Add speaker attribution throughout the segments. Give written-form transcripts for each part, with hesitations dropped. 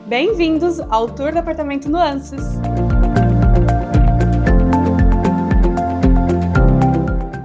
Speaker 1: Bem-vindos ao Tour do Apartamento Nuances!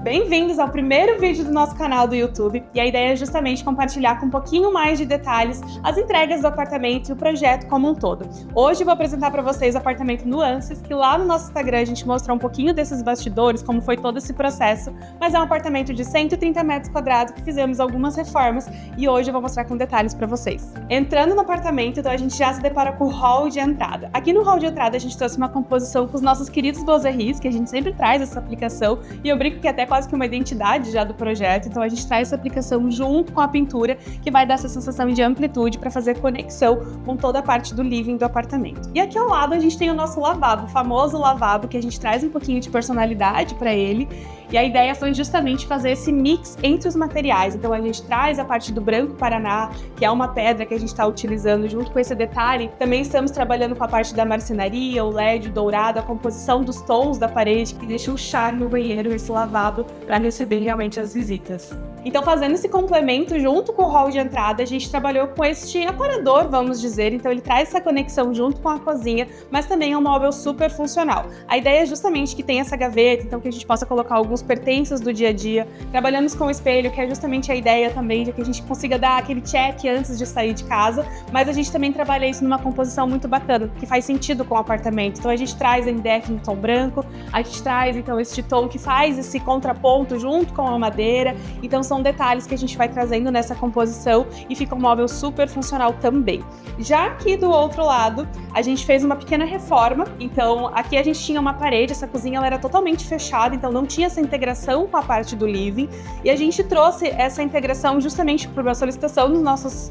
Speaker 1: Bem-vindos ao primeiro vídeo do nosso canal do YouTube, e a ideia é justamente compartilhar com um pouquinho mais de detalhes as entregas do apartamento e o projeto como um todo. Hoje eu vou apresentar para vocês o apartamento Nuances, que lá no nosso Instagram a gente mostrou um pouquinho desses bastidores, como foi todo esse processo, mas é um apartamento de 130 metros quadrados que fizemos algumas reformas e hoje eu vou mostrar com detalhes para vocês. Entrando no apartamento, então a gente já se depara com o hall de entrada. Aqui no hall de entrada a gente trouxe uma composição com os nossos queridos Boseris, que a gente sempre traz essa aplicação, e eu brinco que até quase que uma identidade já do projeto, então a gente traz essa aplicação junto com a pintura, que vai dar essa sensação de amplitude para fazer conexão com toda a parte do living do apartamento. E aqui ao lado a gente tem o nosso lavabo, o famoso lavabo, que a gente traz um pouquinho de personalidade para ele, e a ideia foi justamente fazer esse mix entre os materiais. Então a gente traz a parte do branco Paraná, que é uma pedra que a gente está utilizando junto com esse detalhe. Também estamos trabalhando com a parte da marcenaria, o LED, o dourado, a composição dos tons da parede, que deixa o charme no banheiro, esse lavabo, para receber realmente as visitas. Então, fazendo esse complemento junto com o hall de entrada, a gente trabalhou com este aparador, vamos dizer. Então, ele traz essa conexão junto com a cozinha, mas também é um móvel super funcional. A ideia é justamente que tenha essa gaveta, então que a gente possa colocar alguns pertences do dia a dia. Trabalhamos com o espelho, que é justamente a ideia também de que a gente consiga dar aquele check antes de sair de casa, mas a gente também trabalha isso numa composição muito bacana, que faz sentido com o apartamento. Então, a gente traz a MDF no tom branco, a gente traz, então, este tom que faz esse contraponto junto com a madeira. Então, são detalhes que a gente vai trazendo nessa composição e fica um móvel super funcional também. Já aqui do outro lado, a gente fez uma pequena reforma. Então, aqui a gente tinha uma parede, essa cozinha ela era totalmente fechada, então não tinha essa integração com a parte do living. E a gente trouxe essa integração justamente por uma solicitação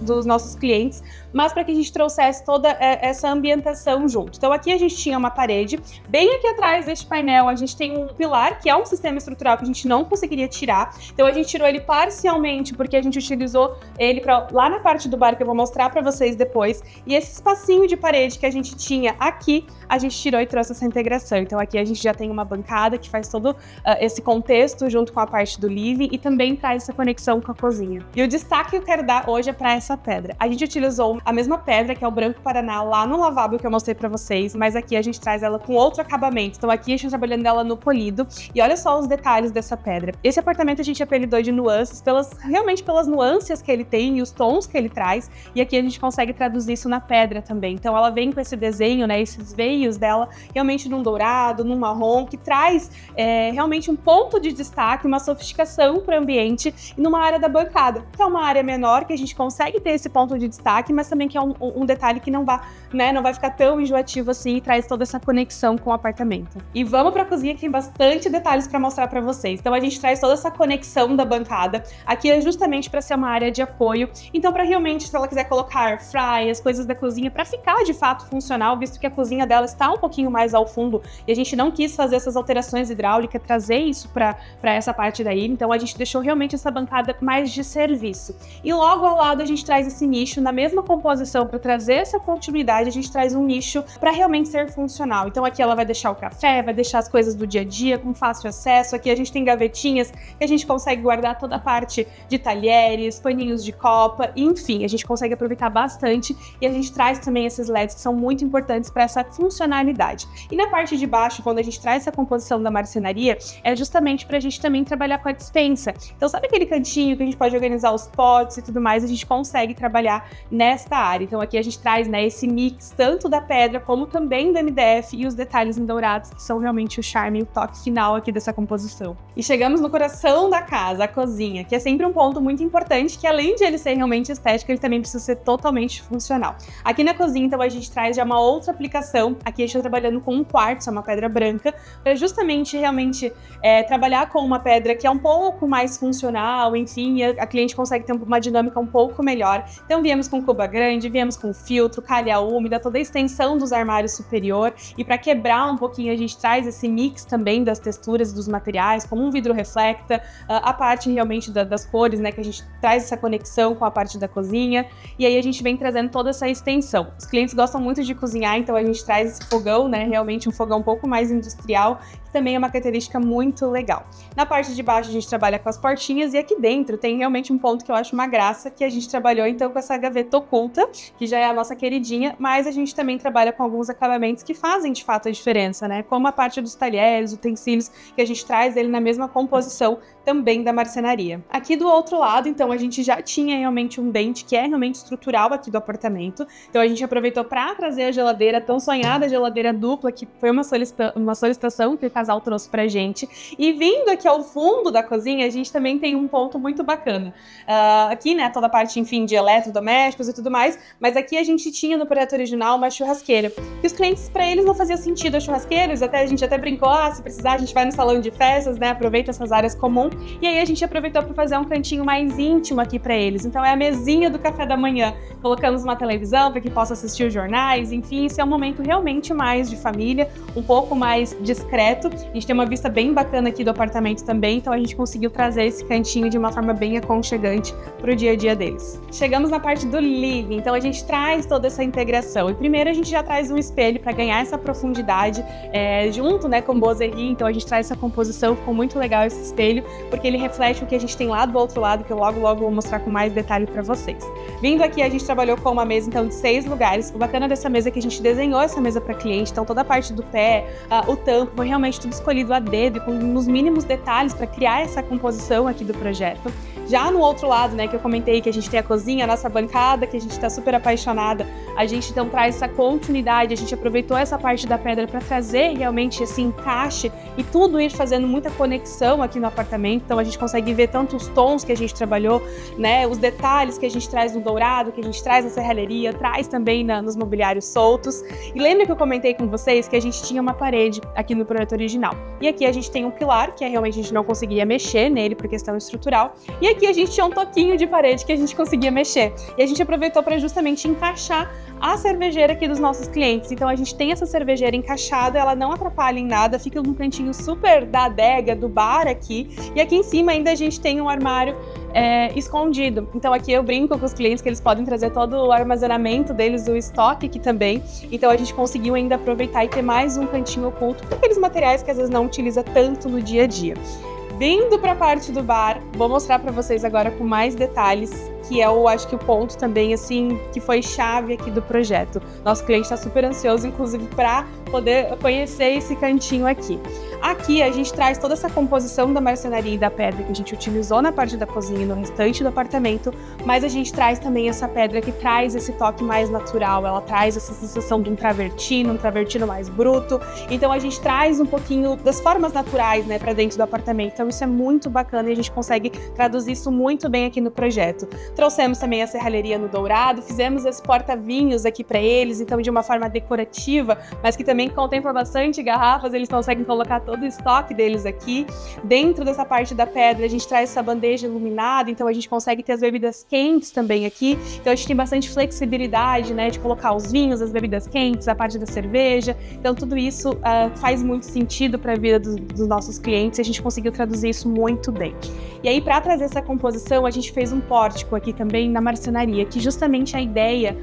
Speaker 1: dos nossos clientes, mas para que a gente trouxesse toda essa ambientação junto. Então, aqui a gente tinha uma parede. Bem aqui atrás deste painel, a gente tem um pilar, que é um sistema estrutural que a gente não conseguiria tirar. Então, a gente tirou ele parcialmente, porque a gente utilizou ele lá na parte do bar, que eu vou mostrar para vocês depois. E esse espacinho de parede que a gente tinha aqui, a gente tirou e trouxe essa integração. Então aqui a gente já tem uma bancada que faz todo esse contexto junto com a parte do living e também traz essa conexão com a cozinha. E o destaque que eu quero dar hoje é para essa pedra. A gente utilizou a mesma pedra, que é o branco Paraná, lá no lavabo que eu mostrei para vocês, mas aqui a gente traz ela com outro acabamento. Então aqui a gente tá trabalhando ela no polido. E olha só os detalhes dessa pedra. Esse apartamento a gente apelidou de Nuances, realmente pelas nuances que ele tem e os tons que ele traz, e aqui a gente consegue traduzir isso na pedra também. Então ela vem com esse desenho, né, esses veios dela, realmente num dourado, num marrom, que traz realmente um ponto de destaque, uma sofisticação para o ambiente e numa área da bancada, que é uma área menor, que a gente consegue ter esse ponto de destaque, mas também que é um detalhe que não vai ficar tão enjoativo assim e traz toda essa conexão com o apartamento. E vamos para a cozinha, que tem bastante detalhes para mostrar para vocês. Então a gente traz toda essa conexão da bancada. Aqui é justamente para ser uma área de apoio, então para realmente, se ela quiser colocar air fry, as coisas da cozinha, para ficar de fato funcional, visto que a cozinha dela está um pouquinho mais ao fundo e a gente não quis fazer essas alterações hidráulicas, trazer isso para essa parte daí, então a gente deixou realmente essa bancada mais de serviço. E logo ao lado a gente traz esse nicho, na mesma composição, para trazer essa continuidade, a gente traz um nicho para realmente ser funcional. Então aqui ela vai deixar o café, vai deixar as coisas do dia a dia com fácil acesso, aqui a gente tem gavetinhas que a gente consegue guardar toda a parte de talheres, paninhos de copa, enfim, a gente consegue aproveitar bastante e a gente traz também esses LEDs que são muito importantes para essa funcionalidade. E na parte de baixo, quando a gente traz essa composição da marcenaria, é justamente para a gente também trabalhar com a despensa. Então sabe aquele cantinho que a gente pode organizar os potes e tudo mais, a gente consegue trabalhar nesta área. Então aqui a gente traz, né, esse mix tanto da pedra como também do MDF e os detalhes em dourados, que são realmente o charme e o toque final aqui dessa composição. E chegamos no coração da casa, a cozinha, que é sempre um ponto muito importante, que além de ele ser realmente estético, ele também precisa ser totalmente funcional. Aqui na cozinha, então, a gente traz já uma outra aplicação. Aqui a gente está trabalhando com um quartzo, uma pedra branca, para justamente realmente trabalhar com uma pedra que é um pouco mais funcional, enfim, a cliente consegue ter uma dinâmica um pouco melhor. Então viemos com cuba grande, viemos com filtro, calha úmida, toda a extensão dos armários superior, e para quebrar um pouquinho a gente traz esse mix também das texturas dos materiais, como um vidro reflecta, a parte realmente das cores, né, que a gente traz essa conexão com a parte da cozinha, e aí a gente vem trazendo toda essa extensão. Os clientes gostam muito de cozinhar, então a gente traz esse fogão, né, realmente um fogão um pouco mais industrial, que também é uma característica muito legal. Na parte de baixo a gente trabalha com as portinhas, e aqui dentro tem realmente um ponto que eu acho uma graça, que a gente trabalhou então com essa gaveta oculta, ponta, que já é a nossa queridinha, mas a gente também trabalha com alguns acabamentos que fazem de fato a diferença, né? Como a parte dos talheres, utensílios, que a gente traz ele na mesma composição também da marcenaria. Aqui do outro lado, então, a gente já tinha realmente um dente que é realmente estrutural aqui do apartamento, então a gente aproveitou para trazer a geladeira, tão sonhada geladeira dupla, que foi uma solicitação que o casal trouxe pra gente. E vindo aqui ao fundo da cozinha, a gente também tem um ponto muito bacana. Aqui, né, toda a parte, enfim, de eletrodomésticos e tudo mais, mas aqui a gente tinha no projeto original uma churrasqueira. E os clientes, para eles, não fazia sentido as churrasqueiras, a gente até brincou, se precisar a gente vai no salão de festas, né, aproveita essas áreas comuns. E aí a gente aproveitou para fazer um cantinho mais íntimo aqui para eles. Então é a mesinha do café da manhã. Colocamos uma televisão para que possa assistir os jornais, enfim, esse é um momento realmente mais de família, um pouco mais discreto. A gente tem uma vista bem bacana aqui do apartamento também, então a gente conseguiu trazer esse cantinho de uma forma bem aconchegante para o dia a dia deles. Chegamos na parte do living, então a gente traz toda essa integração. E primeiro a gente já traz um espelho para ganhar essa profundidade junto, né, com o Boserie, então a gente traz essa composição, ficou muito legal esse espelho, porque ele reflete o que a gente tem lá do outro lado, que eu logo vou mostrar com mais detalhe para vocês. Vindo aqui, a gente trabalhou com uma mesa, então, de 6 lugares. O bacana dessa mesa é que a gente desenhou essa mesa para cliente, então toda a parte do pé, o tampo, foi realmente tudo escolhido a dedo, com nos mínimos detalhes para criar essa composição aqui do projeto. Já no outro lado, né, que eu comentei que a gente tem a cozinha, a nossa bancada, que a gente está super apaixonada, a gente então traz essa continuidade, a gente aproveitou essa parte da pedra para trazer realmente esse encaixe e tudo ir fazendo muita conexão aqui no apartamento, então a gente consegue ver tanto os tons que a gente trabalhou, né, os detalhes que a gente traz no dourado, que a gente traz na serralheria, traz também nos mobiliários soltos. E lembra que eu comentei com vocês que a gente tinha uma parede aqui no projeto original, e aqui a gente tem um pilar, que realmente a gente não conseguia mexer nele por questão estrutural, e aqui a gente tinha um toquinho de parede que a gente conseguia mexer. E a gente aproveitou para justamente encaixar a cervejeira aqui dos nossos clientes. Então a gente tem essa cervejeira encaixada, ela não atrapalha em nada, fica num cantinho super da adega, do bar aqui. E aqui em cima ainda a gente tem um armário escondido. Então aqui eu brinco com os clientes que eles podem trazer todo o armazenamento deles, o estoque aqui também. Então a gente conseguiu ainda aproveitar e ter mais um cantinho oculto com aqueles materiais que às vezes não utiliza tanto no dia a dia. Vindo para a parte do bar, vou mostrar para vocês agora com mais detalhes, que é acho que o ponto também, assim, que foi chave aqui do projeto. Nosso cliente está super ansioso, inclusive, para poder conhecer esse cantinho aqui. Aqui a gente traz toda essa composição da marcenaria e da pedra que a gente utilizou na parte da cozinha e no restante do apartamento, mas a gente traz também essa pedra que traz esse toque mais natural, ela traz essa sensação de um travertino mais bruto. Então a gente traz um pouquinho das formas naturais, né, para dentro do apartamento. Então isso é muito bacana e a gente consegue traduzir isso muito bem aqui no projeto. Trouxemos também a serralheria no dourado, fizemos esse porta-vinhos aqui para eles, então de uma forma decorativa, mas que também contempla bastante garrafas, eles conseguem colocar todo o estoque deles aqui. Dentro dessa parte da pedra a gente traz essa bandeja iluminada, então a gente consegue ter as bebidas quentes também aqui, então a gente tem bastante flexibilidade, né, de colocar os vinhos, as bebidas quentes, a parte da cerveja, então tudo isso faz muito sentido para a vida dos nossos clientes e a gente conseguiu traduzir isso muito bem. E aí, para trazer essa composição, a gente fez um pórtico aqui também na marcenaria, que justamente a ideia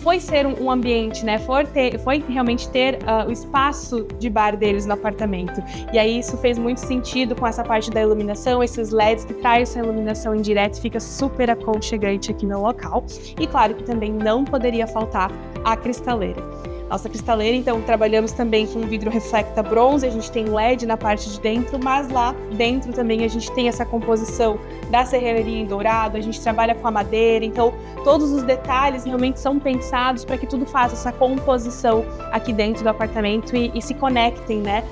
Speaker 1: foi ser um ambiente, né? Foi realmente ter o espaço de bar deles no apartamento. E aí isso fez muito sentido com essa parte da iluminação, esses LEDs que traz essa iluminação indireta, fica super aconchegante aqui no local. E claro que também não poderia faltar a cristaleira. Nossa cristaleira, então, trabalhamos também com vidro reflecta bronze, a gente tem LED na parte de dentro, mas lá dentro também a gente tem essa composição da serralheria em dourado, a gente trabalha com a madeira, então todos os detalhes realmente são pensados para que tudo faça essa composição aqui dentro do apartamento e se conectem, né,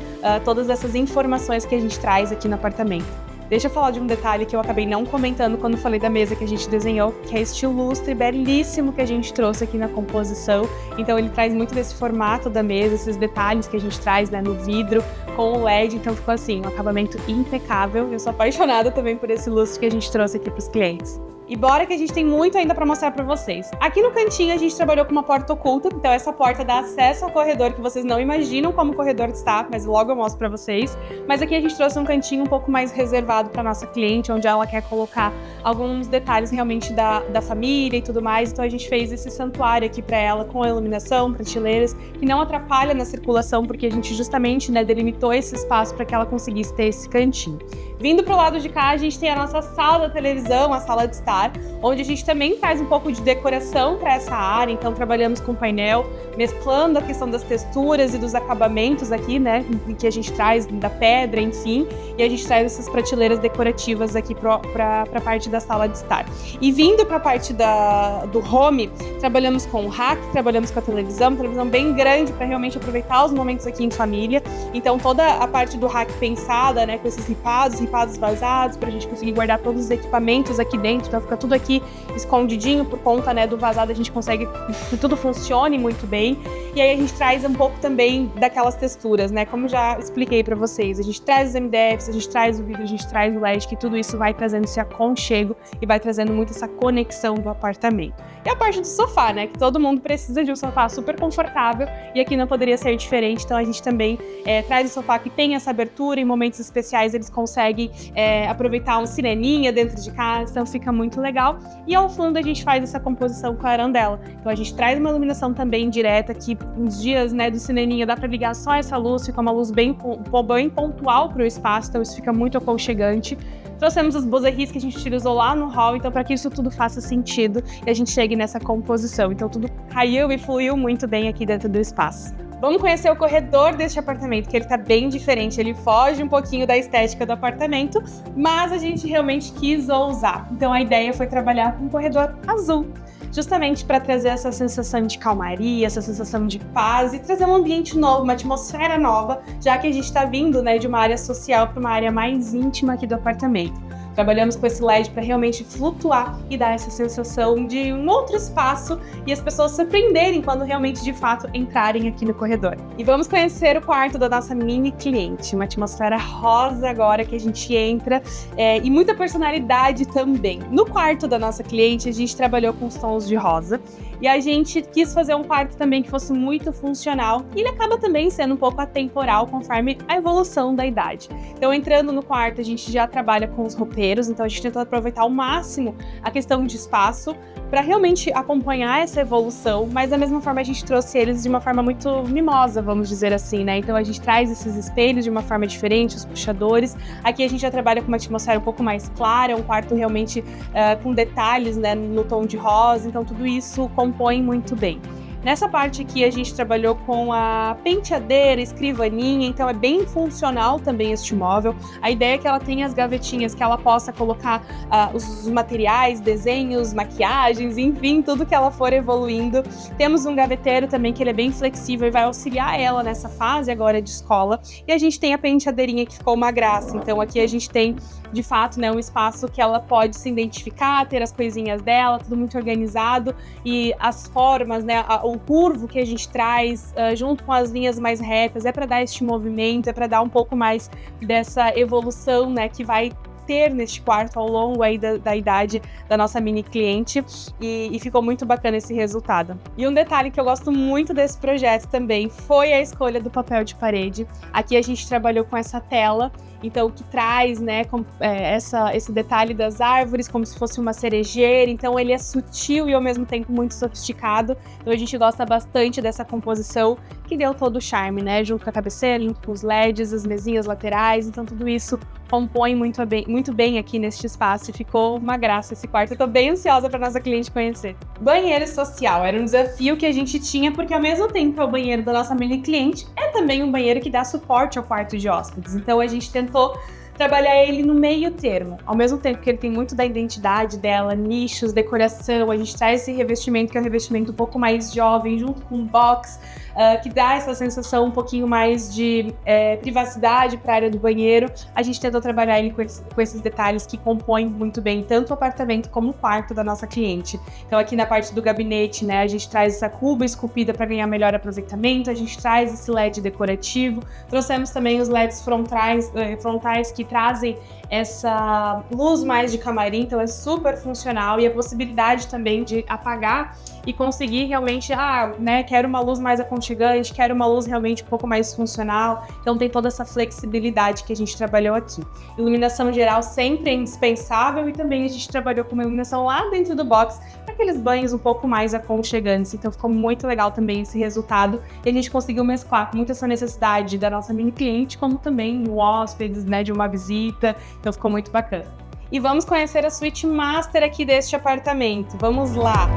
Speaker 1: todas essas informações que a gente traz aqui no apartamento. Deixa eu falar de um detalhe que eu acabei não comentando quando falei da mesa que a gente desenhou, que é este lustre belíssimo que a gente trouxe aqui na composição. Então ele traz muito desse formato da mesa, esses detalhes que a gente traz, né, no vidro, com o LED, então ficou assim, um acabamento impecável. Eu sou apaixonada também por esse lustre que a gente trouxe aqui para os clientes. E bora que a gente tem muito ainda para mostrar para vocês. Aqui no cantinho a gente trabalhou com uma porta oculta, então essa porta dá acesso ao corredor que vocês não imaginam como o corredor está, mas logo eu mostro para vocês. Mas aqui a gente trouxe um cantinho um pouco mais reservado para nossa cliente, onde ela quer colocar alguns detalhes realmente da família e tudo mais, então a gente fez esse santuário aqui para ela com a iluminação, prateleiras, que não atrapalha na circulação, porque a gente justamente, né, delimitou esse espaço para que ela conseguisse ter esse cantinho. Vindo pro lado de cá, a gente tem a nossa sala da televisão, a sala de estar, onde a gente também traz um pouco de decoração para essa área. Então trabalhamos com painel, mesclando a questão das texturas e dos acabamentos aqui, né, que a gente traz da pedra, enfim, e a gente traz essas prateleiras decorativas aqui para a parte da sala de estar. E vindo para a parte do home, trabalhamos com o rack, trabalhamos com a televisão bem grande para realmente aproveitar os momentos aqui em família. Então toda a parte do rack pensada, né, com esses ripados vazados, para a gente conseguir guardar todos os equipamentos aqui dentro, então fica tudo aqui escondidinho por conta, né, do vazado, a gente consegue que tudo funcione muito bem. E aí a gente traz um pouco também daquelas texturas, né, como já expliquei para vocês, a gente traz os MDFs, a gente traz o vidro, a gente traz o LED, que tudo isso vai trazendo esse aconchego e vai trazendo muito essa conexão do apartamento. E a parte do sofá, né, que todo mundo precisa de um sofá super confortável e aqui não poderia ser diferente, então a gente também traz o sofá que tem essa abertura, em momentos especiais eles conseguem aproveitar um cineminha dentro de casa, então fica muito legal. E ao fundo a gente faz essa composição com a arandela, então a gente traz uma iluminação também direta, que nos dias, né, do cineminha dá para ligar só essa luz, fica uma luz bem pontual para o espaço, então isso fica muito aconchegante. Trouxemos os bozeris que a gente utilizou lá no hall, então para que isso tudo faça sentido e a gente chegue nessa composição. Então tudo caiu e fluiu muito bem aqui dentro do espaço. Vamos conhecer o corredor deste apartamento, que ele tá bem diferente, ele foge um pouquinho da estética do apartamento, mas a gente realmente quis ousar. Então a ideia foi trabalhar com um corredor azul, justamente para trazer essa sensação de calmaria, essa sensação de paz e trazer um ambiente novo, uma atmosfera nova, já que a gente está vindo, né, de uma área social para uma área mais íntima aqui do apartamento. Trabalhamos com esse LED para realmente flutuar e dar essa sensação de um outro espaço e as pessoas se surpreenderem quando realmente, de fato, entrarem aqui no corredor. E vamos conhecer o quarto da nossa mini cliente, uma atmosfera rosa agora que a gente entra e muita personalidade também. No quarto da nossa cliente, a gente trabalhou com os tons de rosa e a gente quis fazer um quarto também que fosse muito funcional e ele acaba também sendo um pouco atemporal conforme a evolução da idade. Então, entrando no quarto, a gente já trabalha com os roupeiros, então a gente tentou aproveitar ao máximo a questão de espaço para realmente acompanhar essa evolução, mas da mesma forma a gente trouxe eles de uma forma muito mimosa, vamos dizer assim, né? Então a gente traz esses espelhos de uma forma diferente, os puxadores. Aqui a gente já trabalha com uma atmosfera um pouco mais clara, um quarto realmente com detalhes, né, no tom de rosa, então tudo isso compõe muito bem. Nessa parte aqui a gente trabalhou com a penteadeira, escrivaninha, então é bem funcional também este móvel. A ideia é que ela tenha as gavetinhas, que ela possa colocar os materiais, desenhos, maquiagens, enfim, tudo que ela for evoluindo. Temos um gaveteiro também que ele é bem flexível e vai auxiliar ela nessa fase agora de escola. E a gente tem a penteadeirinha que ficou uma graça, então aqui a gente tem de fato, né, um espaço que ela pode se identificar, ter as coisinhas dela, tudo muito organizado e as formas, né, o curvo que a gente traz junto com as linhas mais retas é para dar este movimento, é para dar um pouco mais dessa evolução, né, que vai ter neste quarto ao longo aí da idade da nossa mini cliente e ficou muito bacana esse resultado. E um detalhe que eu gosto muito desse projeto também foi a escolha do papel de parede. Aqui a gente trabalhou com essa tela, então que traz, né, esse detalhe das árvores como se fosse uma cerejeira, então ele é sutil e ao mesmo tempo muito sofisticado, então a gente gosta bastante dessa composição que deu todo o charme, né, junto com a cabeceira, junto com os LEDs, as mesinhas laterais, então tudo isso compõe muito bem aqui neste espaço e ficou uma graça esse quarto. Eu tô bem ansiosa para nossa cliente conhecer. Banheiro social era um desafio que a gente tinha, porque ao mesmo tempo que é o banheiro da nossa mini cliente, é também um banheiro que dá suporte ao quarto de hóspedes. Então a gente tentou trabalhar ele no meio termo, ao mesmo tempo que ele tem muito da identidade dela, nichos, decoração, a gente traz esse revestimento que é um revestimento um pouco mais jovem, junto com um box, que dá essa sensação um pouquinho mais de privacidade para a área do banheiro. A gente tentou trabalhar ele com esses detalhes que compõem muito bem tanto o apartamento como o quarto da nossa cliente. Então aqui na parte do gabinete, né, a gente traz essa cuba esculpida para ganhar melhor aproveitamento, a gente traz esse LED decorativo, trouxemos também os LEDs frontais que trazem essa luz mais de camarim, então é super funcional, e a possibilidade também de apagar e conseguir realmente, né, quero uma luz mais aconchegante, quero uma luz realmente um pouco mais funcional, então tem toda essa flexibilidade que a gente trabalhou aqui. Iluminação geral sempre é indispensável e também a gente trabalhou com uma iluminação lá dentro do box, para aqueles banhos um pouco mais aconchegantes, então ficou muito legal também esse resultado e a gente conseguiu mesclar com muito essa necessidade da nossa mini cliente, como também no hóspedes, né, de uma visita, então ficou muito bacana. e vamos conhecer a suíte master aqui deste apartamento. Vamos lá!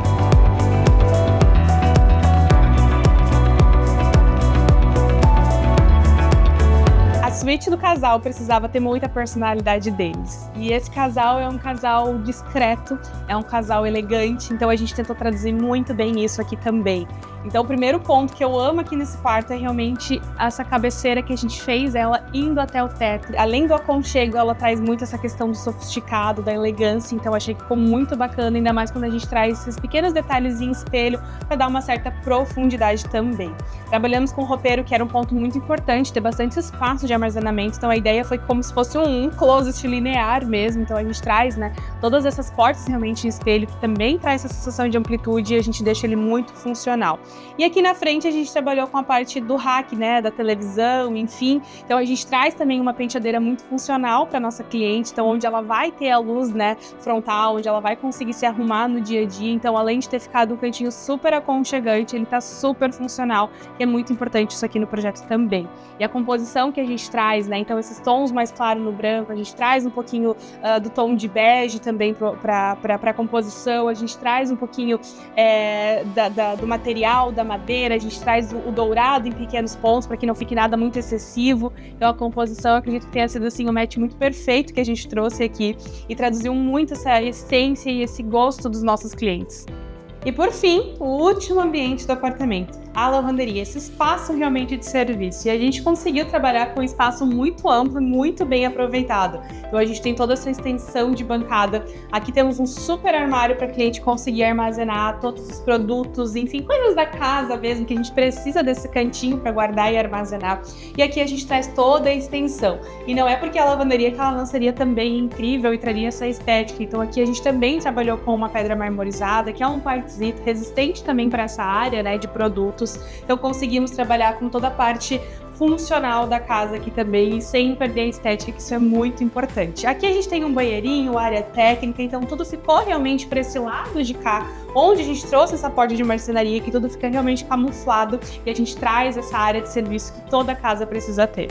Speaker 1: A suíte do casal precisava ter muita personalidade deles. E esse casal é um casal discreto, é um casal elegante, então a gente tentou traduzir muito bem isso aqui também. Então o primeiro ponto que eu amo aqui nesse quarto é realmente essa cabeceira que a gente fez, ela indo até o teto. Além do aconchego, ela traz muito essa questão do sofisticado, da elegância, então achei que ficou muito bacana, ainda mais quando a gente traz esses pequenos detalhes em espelho para dar uma certa profundidade também. Trabalhamos com roupeiro, que era um ponto muito importante, ter bastante espaço de armazenamento, então a ideia foi como se fosse um closet linear mesmo, então a gente traz, né, todas essas portas realmente em espelho, que também traz essa sensação de amplitude e a gente deixa ele muito funcional. E aqui na frente a gente trabalhou com a parte do rack, né, da televisão, enfim. Então a gente traz também uma penteadeira muito funcional para nossa cliente, então onde ela vai ter a luz, né, frontal, onde ela vai conseguir se arrumar no dia a dia. Então, além de ter ficado um cantinho super aconchegante, ele tá super funcional, e é muito importante isso aqui no projeto também. E a composição que a gente traz, né, então esses tons mais claros no branco, a gente traz um pouquinho do tom de bege também para a composição, a gente traz um pouquinho do material, da madeira, a gente traz o dourado em pequenos pontos para que não fique nada muito excessivo. Então a composição, eu acredito que tenha sido assim um match muito perfeito que a gente trouxe aqui e traduziu muito essa essência e esse gosto dos nossos clientes. E por fim, o último ambiente do apartamento, a lavanderia, esse espaço realmente de serviço. E a gente conseguiu trabalhar com um espaço muito amplo e muito bem aproveitado. Então a gente tem toda essa extensão de bancada. Aqui temos um super armário para o cliente conseguir armazenar todos os produtos, enfim, coisas da casa mesmo, que a gente precisa desse cantinho para guardar e armazenar. E aqui a gente traz toda a extensão. E não é porque a lavanderia que ela não seria também incrível e traria essa estética. Então aqui a gente também trabalhou com uma pedra marmorizada, que é um quartzito resistente também para essa área, né, de produtos. Então conseguimos trabalhar com toda a parte funcional da casa aqui também, sem perder a estética, que isso é muito importante. Aqui a gente tem um banheirinho, área técnica, então tudo ficou realmente para esse lado de cá, onde a gente trouxe essa porta de marcenaria, que tudo fica realmente camuflado e a gente traz essa área de serviço que toda casa precisa ter.